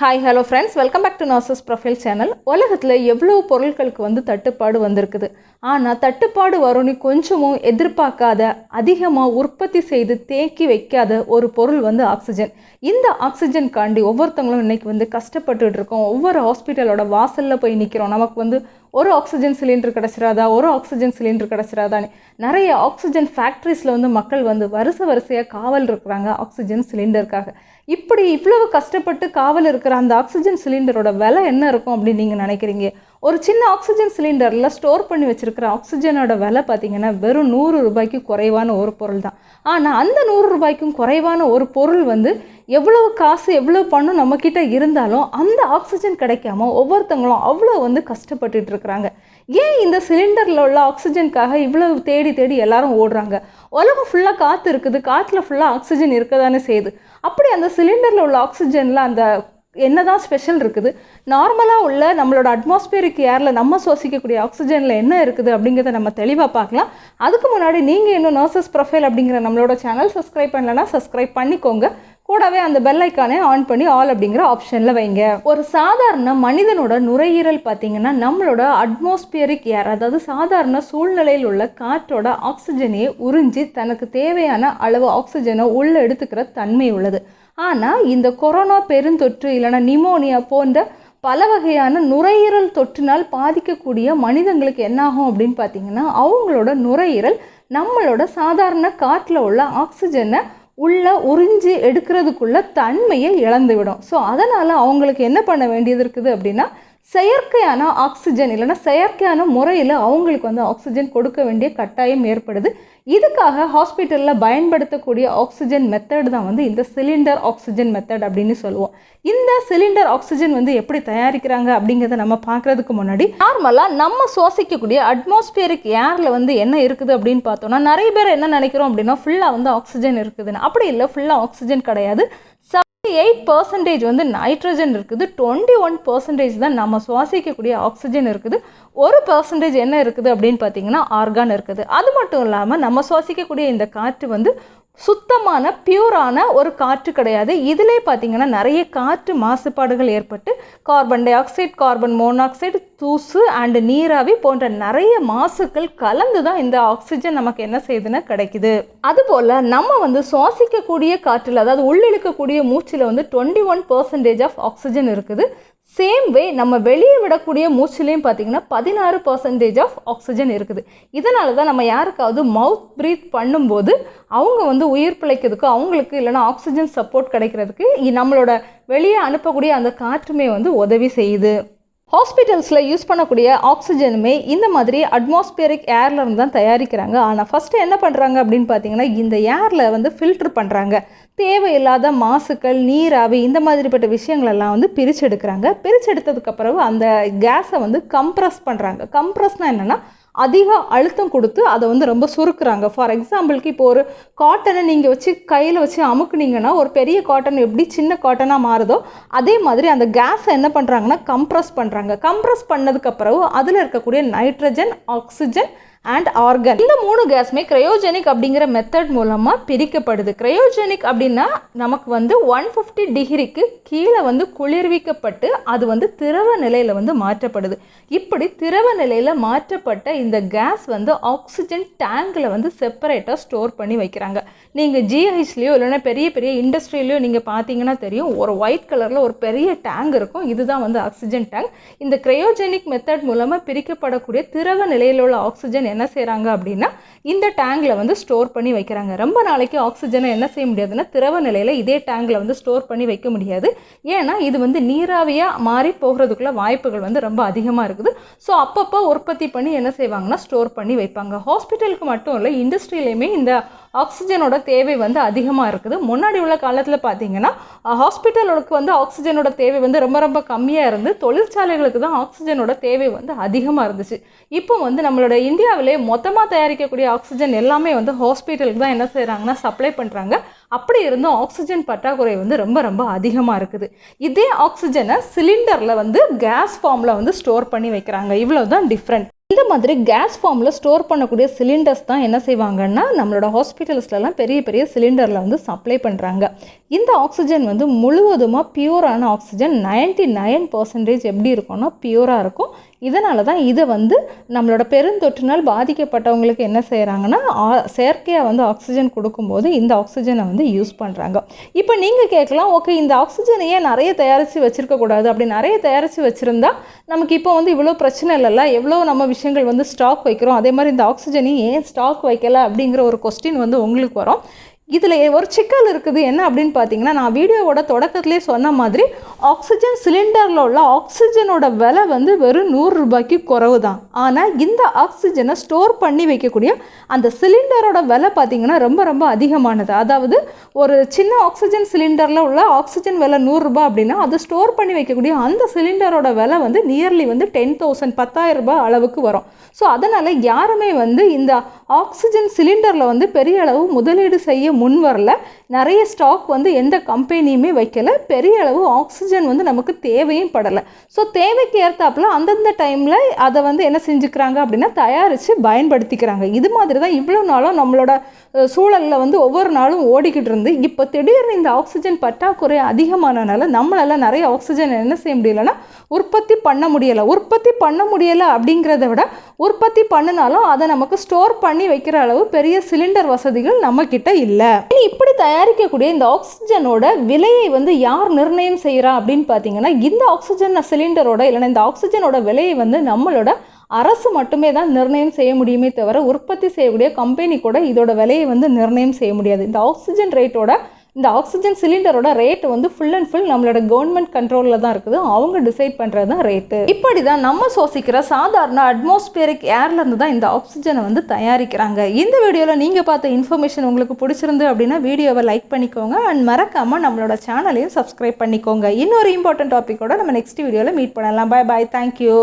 Hi hello friends, welcome back to nurses profile channel. உலகத்தில் எவ்வளோ பொருட்களுக்கு தட்டுப்பாடு வந்திருக்குது. ஆனால் தட்டுப்பாடு வரும்னு கொஞ்சமும் எதிர்பார்க்காத, அதிகமாக உற்பத்தி செய்து தேக்கி வைக்காத ஒரு பொருள் ஆக்சிஜன். இந்த ஆக்சிஜனுக்காண்டி ஒவ்வொருத்தவங்களும் இன்றைக்கி கஷ்டப்பட்டுட்டு இருக்கோம். ஒவ்வொரு ஹாஸ்பிட்டலோட வாசலில் போய் நிற்கிறோம். நமக்கு ஒரு ஆக்சிஜன் சிலிண்டர் கிடச்சிராதா, ஒரு ஆக்சிஜன் சிலிண்டர் கிடச்சிராதான்னு நிறைய ஆக்சிஜன் ஃபேக்ட்ரிஸில் மக்கள் வரிசையாக காவல் இருக்கிறாங்க ஆக்சிஜன் சிலிண்டருக்காக. இப்படி இவ்வளவு கஷ்டப்பட்டு காவல் இருக்கிற அந்த ஆக்சிஜன் சிலிண்டரோட விலை என்ன இருக்கும் அப்படின்னு நீங்கள் நினைக்கிறீங்க? ஒரு சின்ன ஆக்சிஜன் சிலிண்டரில் ஸ்டோர் பண்ணி வச்சுருக்கிற ஆக்சிஜனோட விலை பார்த்திங்கன்னா வெறும் 100 ரூபாய்க்கு குறைவான ஒரு பொருள் தான். ஆனால் அந்த 100 ரூபாய்க்கும் குறைவான ஒரு பொருள் எவ்வளவு காசு எவ்வளோ பணம் நம்மக்கிட்ட இருந்தாலும் அந்த ஆக்சிஜன் கிடைக்காம ஒவ்வொருத்தங்களும் அவ்வளோ கஷ்டப்பட்டுட்டு இருக்கிறாங்க. ஏன் இந்த சிலிண்டரில் உள்ள ஆக்சிஜனுக்காக இவ்வளவு தேடி தேடி எல்லாரும் ஓடுறாங்க? உலகம் ஃபுல்லாக காற்று இருக்குது, காற்றுல ஃபுல்லாக ஆக்சிஜன் இருக்க தானே செய்யுது. அப்படி அந்த சிலிண்டரில் உள்ள ஆக்சிஜனில் அந்த என்னதான் ஸ்பெஷல் இருக்குது? நார்மலாக உள்ள நம்மளோட அட்மாஸ்பியரிக் ஏரில் நம்ம சுவாசிக்கக்கூடிய ஆக்சிஜனில் என்ன இருக்குது அப்படிங்கிறத நம்ம தெளிவாக பார்க்கலாம். அதுக்கு முன்னாடி நீங்கள் இன்னும் நர்சஸ் ப்ரொஃபைல் அப்படிங்கிற நம்மளோட சேனல் சப்ஸ்கிரைப் பண்ணலன்னா சப்ஸ்கிரைப் பண்ணிக்கோங்க. கூடவே அந்த பெல் ஐக்கானே ஆன் பண்ணி ஆல் அப்படிங்கிற ஆப்ஷனில் வைங்க. ஒரு சாதாரண மனிதனோட நுரையீரல் பார்த்திங்கன்னா நம்மளோட அட்மாஸ்பியரிக் ஏர், அதாவது சாதாரண சூழ்நிலையில் உள்ள காற்றோட ஆக்சிஜனையே உறிஞ்சி தனக்கு தேவையான அளவு ஆக்சிஜனை உள்ளே எடுத்துக்கிற தன்மை உள்ளது. ஆனால் இந்த கொரோனா பெருந்தொற்று இல்லைனா நிமோனியா போன்ற பல வகையான நுரையீரல் தொற்றினால் பாதிக்கக்கூடிய மனிதங்களுக்கு என்னாகும் அப்படின்னு பார்த்திங்கன்னா அவங்களோட நுரையீரல் நம்மளோட சாதாரண காற்றில் உள்ள ஆக்சிஜனை உள்ள உறிஞ்சி எடுக்கிறதுக்குள்ள தன்மையை இழந்துவிடும். ஸோ அதனால் அவங்களுக்கு என்ன பண்ண வேண்டியது இருக்குது அப்படின்னா செயற்கையான ஆக்சிஜன் இல்லைன்னா செயற்கையான முறையில் அவங்களுக்கு ஆக்சிஜன் கொடுக்க வேண்டிய கட்டாயம் ஏற்படுது. இதுக்காக ஹாஸ்பிட்டலில் பயன்படுத்தக்கூடிய ஆக்சிஜன் மெத்தட் தான் இந்த சிலிண்டர் ஆக்சிஜன் மெத்தட் அப்படின்னு சொல்லுவோம். இந்த சிலிண்டர் ஆக்சிஜன் எப்படி தயாரிக்கிறாங்க அப்படிங்கிறத நம்ம பார்க்குறதுக்கு முன்னாடி நார்மலாக நம்ம சுவாசிக்கக்கூடிய அட்மாஸ்பியரிக் ஏரில் என்ன இருக்குது அப்படின்னு பார்த்தோம்னா நிறைய பேர் என்ன நினைக்கிறோம் அப்படின்னா ஃபுல்லாக ஆக்சிஜன் இருக்குதுன்னு. அப்படி இல்லை, ஃபுல்லாக ஆக்சிஜன் கிடையாது. 8% நைட்ரஜன் இருக்குது, 21% தான் நம்ம சுவாசிக்கக்கூடிய ஆக்சிஜன் இருக்குது, 1% என்ன இருக்குது அப்படின்னு பார்த்தீங்கன்னா ஆர்கான் இருக்குது. அது மட்டும் இல்லாமல் நம்ம சுவாசிக்கக்கூடிய இந்த காற்று சுத்தமான பியூரான ஒரு காற்று கிடையாது. இதிலே பார்த்திங்கன்னா நிறைய காற்று மாசுபாடுகள் ஏற்பட்டு carbon di oxide, carbon monoxide, தூசு அண்டு நீராவி போன்ற நிறைய மாசுக்கள் கலந்து தான் இந்த ஆக்சிஜன் நமக்கு என்ன செய்யுதுன்னா கிடைக்குது. அதுபோல் நம்ம சுவாசிக்கக்கூடிய காற்றில், அதாவது உள்ளிழுக்கக்கூடிய மூச்சில் 21% ஆஃப் ஆக்சிஜன் இருக்குது. சேம் வே நம்ம வெளியே விடக்கூடிய மூச்சிலையும் பார்த்திங்கன்னா 16% ஆஃப் ஆக்சிஜன் இருக்குது. இதனால தான் நம்ம யாருக்காவது மவுத் ப்ரீத் பண்ணும்போது அவங்க உயிர் பிழைக்கிறதுக்கு அவங்களுக்கு இல்லைனா ஆக்சிஜன் சப்போர்ட் கிடைக்கிறதுக்கு நம்மளோட வெளியே அனுப்பக்கூடிய அந்த காற்றுமே உதவி செய்யுது. ஹாஸ்பிட்டல்ஸில் யூஸ் பண்ணக்கூடிய ஆக்சிஜனுமே இந்த மாதிரி அட்மாஸ்பியரிக் ஏர்லேருந்து தான் தயாரிக்கிறாங்க. ஆனால் ஃபஸ்ட்டு என்ன பண்ணுறாங்க அப்படின்னு பார்த்தீங்கன்னா இந்த ஏரில் ஃபில்ட்ரு பண்ணுறாங்க. தேவையில்லாத மாசுக்கள், நீராவி இந்த மாதிரிப்பட்ட விஷயங்களெல்லாம் பிரிச்செடுக்கிறாங்க. பிரிச்செடுத்ததுக்கப்புறம் அந்த கேஸை கம்ப்ரஸ் பண்ணுறாங்க. கம்ப்ரஸ்னால் என்னென்னா அதிக அழுத்தம் கொடுத்து அதை ரொம்ப சுருக்குறாங்க. ஃபார் எக்ஸாம்பிளுக்கு இப்போ ஒரு காட்டனை நீங்கள் வச்சு கையில் வச்சு அமுக்குனீங்கன்னா ஒரு பெரிய காட்டன் எப்படி சின்ன காட்டனாக மாறுதோ அதே மாதிரி அந்த கேஸை என்ன பண்ணுறாங்கன்னா கம்ப்ரஸ் பண்ணுறாங்க. கம்ப்ரஸ் பண்ணதுக்கப்புறம் அதில் இருக்கக்கூடிய நைட்ரஜன், ஆக்சிஜன் அண்ட் ஆர்கன், இந்த 3 கேஸுமே கிரையோஜெனிக் அப்படிங்கிற மெத்தட் மூலமாக பிரிக்கப்படுது. கிரையோஜெனிக் அப்படின்னா நமக்கு 150 டிகிரிக்கு கீழே குளிர்விக்கப்பட்டு அது திரவ நிலையில் மாற்றப்படுது. இப்படி திரவ நிலையில் மாற்றப்பட்ட இந்த கேஸ் ஆக்சிஜன் டேங்கில் செப்பரேட்டாக ஸ்டோர் பண்ணி வைக்கிறாங்க. நீங்கள் ஜிஹெச்லேயோ இல்லைன்னா பெரிய பெரிய இண்டஸ்ட்ரியிலையோ நீங்கள் பார்த்தீங்கன்னா தெரியும், ஒரு ஒயிட் கலரில் ஒரு பெரிய டேங்க் இருக்கும். இதுதான் ஆக்சிஜன் டேங்க். இந்த கிரையோஜெனிக் மெத்தட் மூலமாக பிரிக்கப்படக்கூடிய திரவ நிலையில் உள்ள ஆக்சிஜன் என்ன செய்கிறாங்க அப்படின்னா இந்த டேங்கில் ஸ்டோர் பண்ணி வைக்கிறாங்க. ரொம்ப நாளைக்கு ஆக்சிஜனை என்ன செய்ய முடியாதுன்னா திரவ நிலையில் இதே டேங்கில் ஸ்டோர் பண்ணி வைக்க முடியாது. ஏன்னா இது நீராவியாக மாறி போகிறதுக்குள்ள வாய்ப்புகள் ரொம்ப அதிகமாக இருக்குது. ஸோ அப்பப்போ உற்பத்தி பண்ணி என்ன செய்வாங்கன்னா ஸ்டோர் பண்ணி வைப்பாங்க. ஹாஸ்பிட்டலுக்கு மட்டும் இல்லை, இண்டஸ்ட்ரியிலையுமே இந்த ஆக்சிஜனோட தேவை அதிகமாக இருக்குது. முன்னாடி உள்ள காலத்தில் பார்த்தீங்கன்னா ஹாஸ்பிட்டலுக்கு ஆக்சிஜனோட தேவை ரொம்ப ரொம்ப கம்மியாக இருந்து தொழிற்சாலைகளுக்கு தான் ஆக்சிஜனோட தேவை அதிகமாக இருந்துச்சு. இப்போ நம்மளோட இந்தியாவிலே மொத்தமாக தயாரிக்கக்கூடிய ஆக்சிஜன் எல்லாமே ஹாஸ்பிட்டலுக்கு தான் என்ன செய்கிறாங்கன்னா சப்ளை பண்ணுறாங்க. அப்படி இருந்தும் ஆக்சிஜன் பற்றாக்குறை ரொம்ப ரொம்ப அதிகமாக இருக்குது. இதே ஆக்சிஜனை சிலிண்டரில் கேஸ் ஃபார்மில் ஸ்டோர் பண்ணி வைக்கிறாங்க. இவ்வளோ தான் டிஃப்ரெண்ட். இந்த மாதிரி கேஸ் ஃபார்மில் ஸ்டோர் பண்ணக்கூடிய சிலிண்டர்ஸ் தான் என்ன செய்வாங்கன்னா நம்மளோட ஹாஸ்பிட்டல்ஸ்லாம் பெரிய பெரிய சிலிண்டரில் வந்து சப்ளை பண்ணுறாங்க. இந்த ஆக்சிஜன் வந்து முழுவதுமாக பியூரான ஆக்சிஜன் 99% எப்படி இருக்கும்னா பியூராக இருக்கும். இதனால தான் இதை வந்து நம்மளோட பெருந்தொற்றினால் பாதிக்கப்பட்டவங்களுக்கு என்ன செய்கிறாங்கன்னா செயற்கையாக வந்து ஆக்சிஜன் கொடுக்கும்போது இந்த ஆக்சிஜனை வந்து யூஸ் பண்ணுறாங்க. இப்போ நீங்கள் கேட்கலாம், ஓகே இந்த ஆக்சிஜனையே நிறைய தயாரித்து வச்சுருக்கக்கூடாது, அப்படி நிறைய தயாரித்து வச்சுருந்தா நமக்கு இப்போ வந்து இவ்வளோ பிரச்சனை இல்லைல்ல, எவ்வளோ நம்ம விஷயங்கள் வந்து ஸ்டாக் வைக்கிறோம், அதே மாதிரி இந்த ஆக்சிஜனையும் ஏன் ஸ்டாக் வைக்கலை அப்படிங்கிற ஒரு கொஸ்டின் வந்து உங்களுக்கு வரும். இதில் ஒரு சிக்கல் இருக்குது. என்ன அப்படின்னு பார்த்தீங்கன்னா, நான் வீடியோவோட தொடக்கத்திலே சொன்ன மாதிரி ஆக்சிஜன் சிலிண்டரில் உள்ள ஆக்சிஜனோட விலை வந்து வெறும் 100 ரூபாய்க்கு குறைவு தான். ஆனால் இந்த ஆக்சிஜனை ஸ்டோர் பண்ணி வைக்கக்கூடிய அந்த சிலிண்டரோட விலை பார்த்திங்கன்னா ரொம்ப ரொம்ப அதிகமானது. அதாவது ஒரு சின்ன ஆக்சிஜன் சிலிண்டரில் உள்ள ஆக்சிஜன் விலை 100 ரூபாய் அப்படின்னா அது ஸ்டோர் பண்ணி வைக்கக்கூடிய அந்த சிலிண்டரோட விலை வந்து நியர்லி வந்து 10,000 ரூபாய் அளவுக்கு வரும். ஸோ அதனால் யாருமே வந்து இந்த ஆக்சிஜன் சிலிண்டரில் வந்து பெரிய அளவு முதலீடு செய்ய முன் வரல. நிறைய ஸ்டாக் வந்து எந்த கம்பெனியுமே வைக்கல. பெரிய அளவு ஆக்சிஜன் வந்து நமக்கு தேவையும் படலை. ஸோ தேவைக்கு ஏற்றாப்புல அந்தந்த டைமில் அதை வந்து என்ன செஞ்சுக்கிறாங்க அப்படின்னா தயாரித்து பயன்படுத்திக்கிறாங்க. இது மாதிரி தான் இவ்வளோ நாளும் நம்மளோட சூழலில் வந்து ஒவ்வொரு நாளும் ஓடிக்கிட்டு இருந்து இப்போ திடீர்னு இந்த ஆக்சிஜன் பற்றாக்குறை அதிகமானனால நம்மளால் நிறைய ஆக்சிஜன் என்ன செய்ய முடியலைன்னா உற்பத்தி பண்ண முடியலை. அப்படிங்கிறத விட உற்பத்தி பண்ணினாலும் அதை நமக்கு ஸ்டோர் பண்ணி வைக்கிற அளவு பெரிய சிலிண்டர் வசதிகள் நம்மக்கிட்ட இல்லை. இப்படி தயாரிக்கக்கூடிய இந்த ஆக்சிஜனோட விலையை வந்து யார் நிர்ணயம் செய்கிறா அப்படின்னு பார்த்தீங்கன்னா, இந்த ஆக்சிஜன் சிலிண்டரோட இல்லைன்னா இந்த ஆக்சிஜனோட விலையை வந்து நம்மளோட அரசு மட்டுமே தான் நிர்ணயம் செய்ய முடியுமே தவிர உற்பத்தி செய்யக்கூடிய கம்பெனி கூட இதோட விலையை வந்து நிர்ணயம் செய்ய முடியாது. இந்த ஆக்சிஜன் சிலிண்டரோட ரேட் வந்து ஃபுல் அண்ட் ஃபுல் நம்மளோட கவர்மெண்ட் கண்ட்ரோலில் தான் இருக்குது. அவங்க டிசைட் பண்ணுறது தான் ரேட்டு. இப்படி தான் நம்ம சுவாசிக்கிற சாதாரண அட்மாஸ்பியரிக் ஏர்லேருந்து தான் இந்த ஆக்சிஜனை வந்து தயாரிக்கிறாங்க. இந்த வீடியோவில் நீங்கள் பார்த்த இன்ஃபர்மேஷன் உங்களுக்கு பிடிச்சிருந்து அப்படின்னா வீடியோவை லைக் பண்ணிக்கோங்க அண்ட் மறக்காமல் நம்மளோட சேனலையும் சப்ஸ்கிரைப் பண்ணிக்கோங்க. இன்னொரு இம்பார்ட்டன்ட் டாப்பிக்கோட நம்ம நெக்ஸ்ட் வீடியோவில் மீட் பண்ணலாம். Bye bye, thank you.